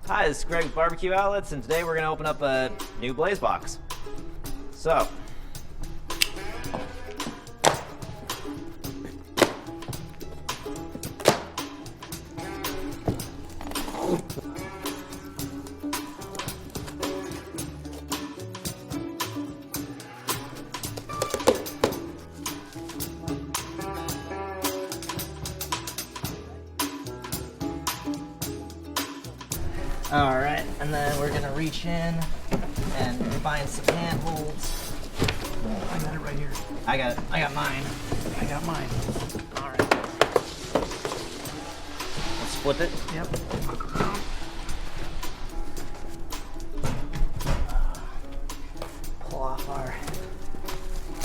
Hi, this is Greg with BBQ Outlets, and today we're going to open up a new Blaze box. So, all right, and then we're gonna reach in and find some handholds. I got it right here. I got it. I got mine. I got mine. All right. Let's flip it. Yep. Pull off our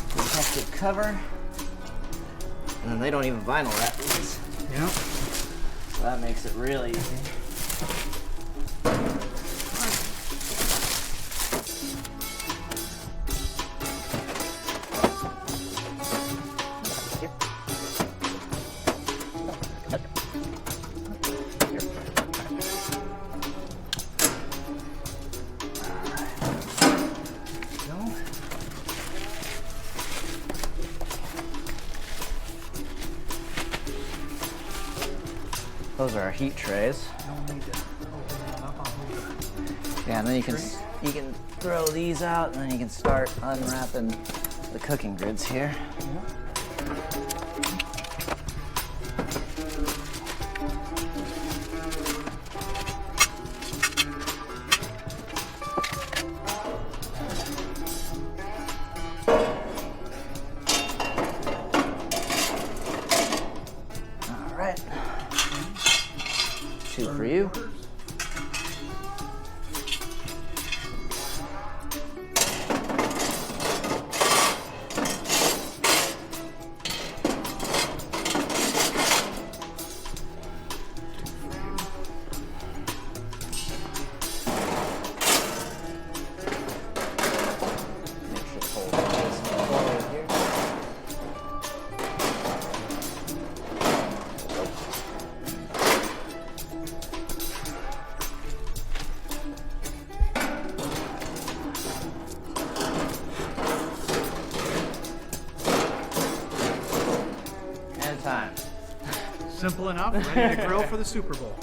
protective cover. And then they don't even vinyl wrap these. Yep. So that makes it real easy. Those are our heat trays. Don't need to open that up. I'll hold it. Yeah, and then you can throw these out, and then you can start unwrapping the cooking grids here. All right. Two for you. Time. Simple enough. Ready to grill for the Super Bowl.